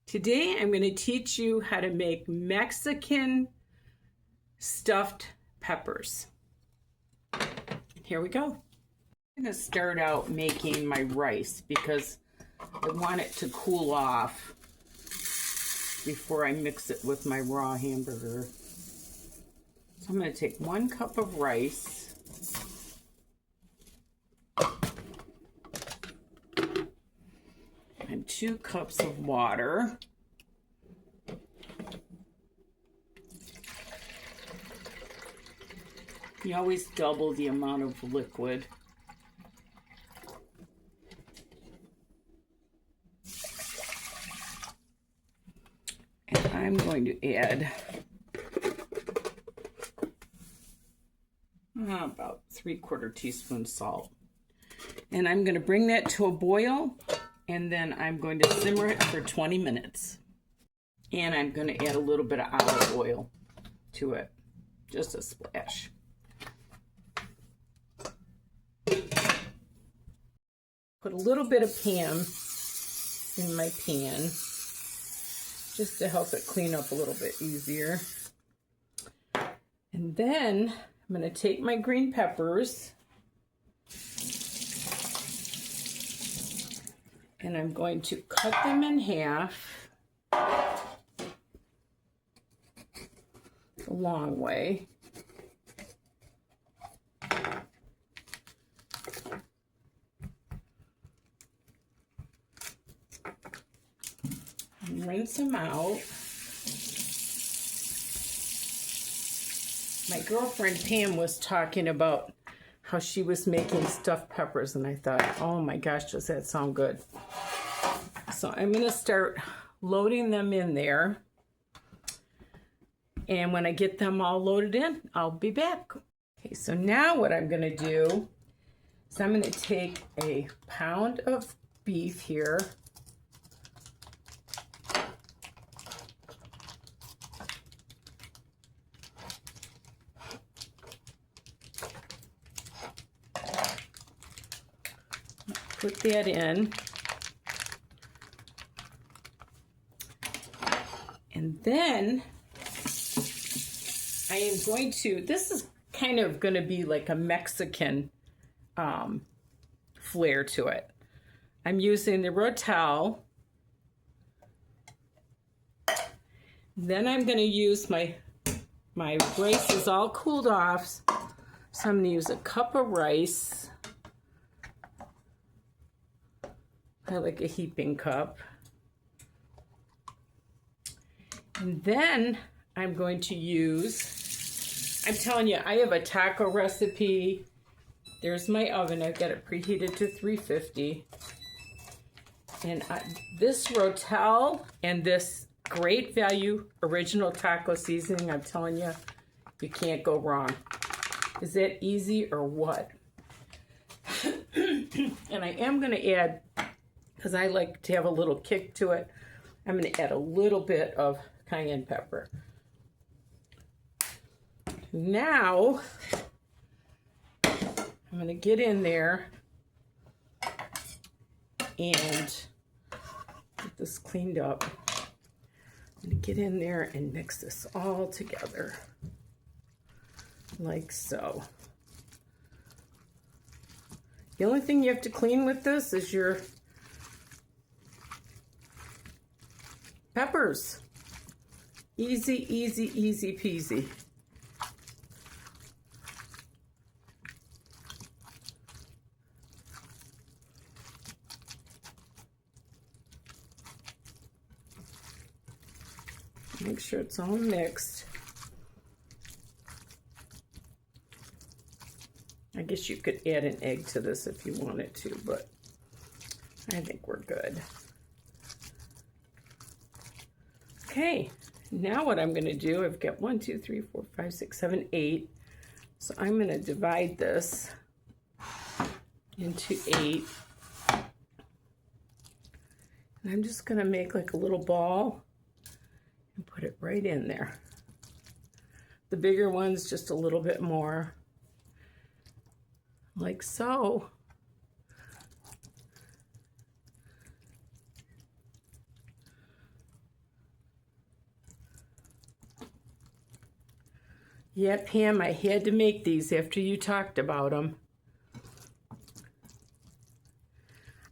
Today I'm going to teach you how to make Mexican stuffed peppers. Here we go. I'm going to start out making my rice because I want it to cool off before I mix it with my raw hamburger. So I'm going to take 1 cup of rice. And 2 cups of water. You always double the amount of liquid. And I'm going to add about 3/4 teaspoon salt. And I'm going to bring that to a boil. And then I'm going to simmer it for 20 minutes. And I'm going to add a little bit of olive oil to it, just a splash. Put a little bit of Pam in my pan, just to help it clean up a little bit easier. And then I'm going to take my green peppers, and I'm going to cut them in half the long way. And rinse them out. My girlfriend Pam was talking about how she was making stuffed peppers, and I thought, oh my gosh, does that sound good. So I'm going to start loading them in there. And when I get them all loaded in, I'll be back. Okay, so now what I'm going to do is I'm going to take a pound of beef here. Put that in. And then I am going to, this is kind of going to be like a Mexican flair to it. I'm using the Rotel. Then I'm going to use my rice is all cooled off. So I'm going to use a cup of rice. I like a heaping cup. And then I'm going to use, I'm telling you, I have a taco recipe. There's my oven. I've got it preheated to 350. And this Rotel and this Great Value Original Taco Seasoning, I'm telling you, you can't go wrong. Is that easy or what? And I am going to add, because I like to have a little kick to it, I'm going to add a little bit of cayenne pepper. Now, I'm going to get in there and get this cleaned up. I'm going to get in there and mix this all together, like so. The only thing you have to clean with this is your peppers. Easy, easy, easy peasy. Make sure it's all mixed. I guess you could add an egg to this if you wanted to, but I think we're good. Okay, now what I'm going to do, I've got 1, 2, 3, 4, 5, 6, 7, 8. So I'm going to divide this into 8. And I'm just going to make like a little ball and put it right in there. The bigger ones, just a little bit more, like so. Yeah, Pam, I had to make these after you talked about them.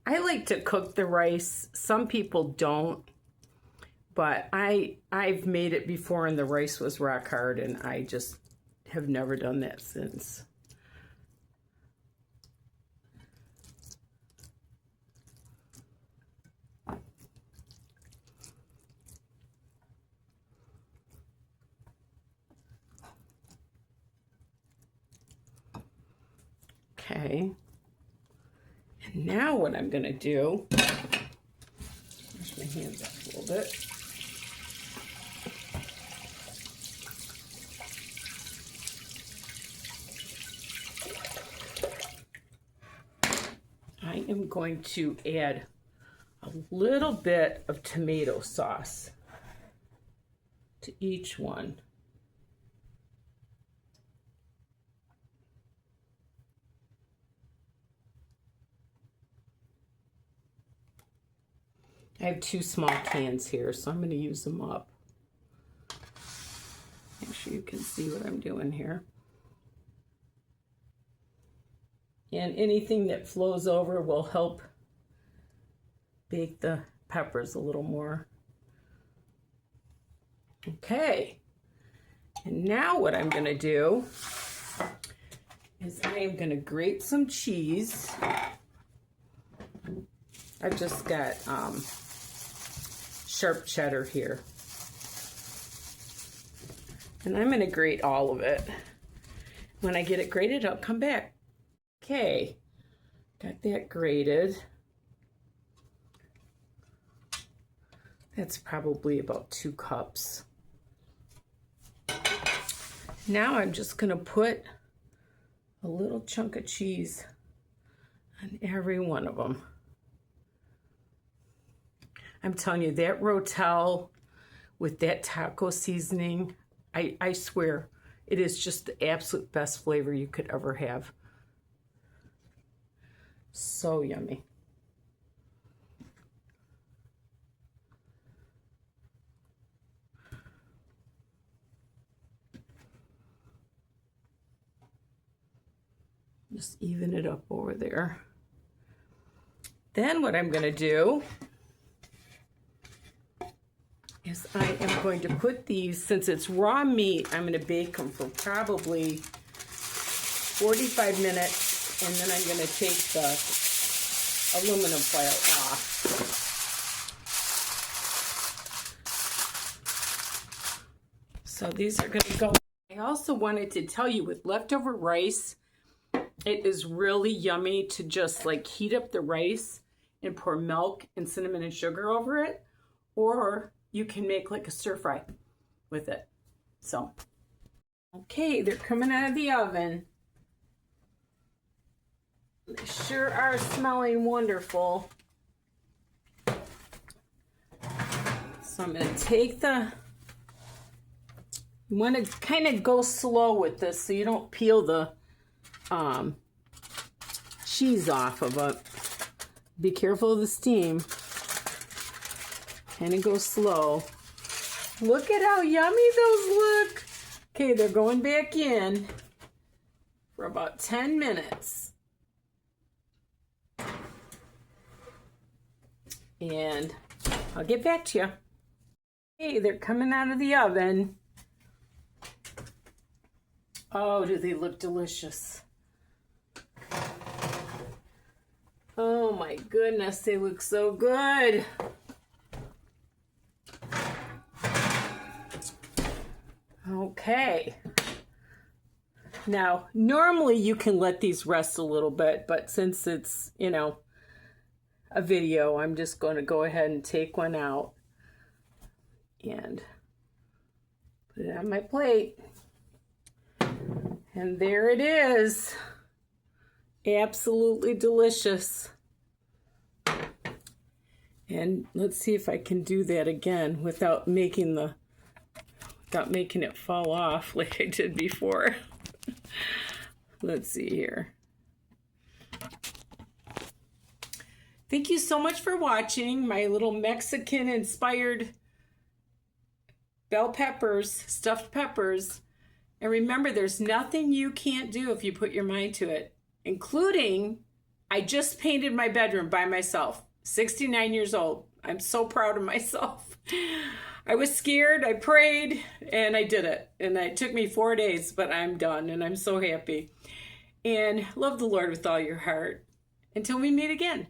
I like to cook the rice. Some people don't, but I've made it before and the rice was rock hard, and I just have never done that since. Okay. And now what I'm going to do, wash my hands up a little bit. I am going to add a little bit of tomato sauce to each one. I have 2 small cans here, so I'm going to use them up. Make sure you can see what I'm doing here. And anything that flows over will help bake the peppers a little more. Okay. And now what I'm going to do is I am going to grate some cheese. I've just got sharp cheddar here. And I'm going to grate all of it. When I get it grated, I'll come back. Okay, got that grated. That's probably about 2 cups. Now I'm just going to put a little chunk of cheese on every one of them. I'm telling you, that Rotel with that taco seasoning, I swear, it is just the absolute best flavor you could ever have. So yummy. Just even it up over there. Then what I'm going to do is I am going to put these, since it's raw meat, I'm going to bake them for probably 45 minutes, and then I'm going to take the aluminum foil off. So these are going to go. I also wanted to tell you, with leftover rice, it is really yummy to just like heat up the rice and pour milk and cinnamon and sugar over it, or you can make like a stir fry with it. So, okay, they're coming out of the oven. They sure are smelling wonderful. So I'm going to take the, you want to kind of go slow with this so you don't peel the cheese off of it. Be careful of the steam. Kind of go slow. Look at how yummy those look. Okay, they're going back in for about 10 minutes. And I'll get back to you. Hey, they're coming out of the oven. Oh, do they look delicious. Oh my goodness, they look so good. Okay. Now, normally you can let these rest a little bit, but since it's, you know, a video, I'm just going to go ahead and take one out and put it on my plate. And there it is. Absolutely delicious. And let's see if I can do that again without making it fall off like I did before. Let's see here. Thank you so much for watching my little Mexican inspired bell peppers, stuffed peppers. And remember, there's nothing you can't do if you put your mind to it, including I just painted my bedroom by myself, 69 years old. I'm so proud of myself. I was scared, I prayed, and I did it. And it took me 4 days, but I'm done, and I'm so happy. And love the Lord with all your heart. Until we meet again.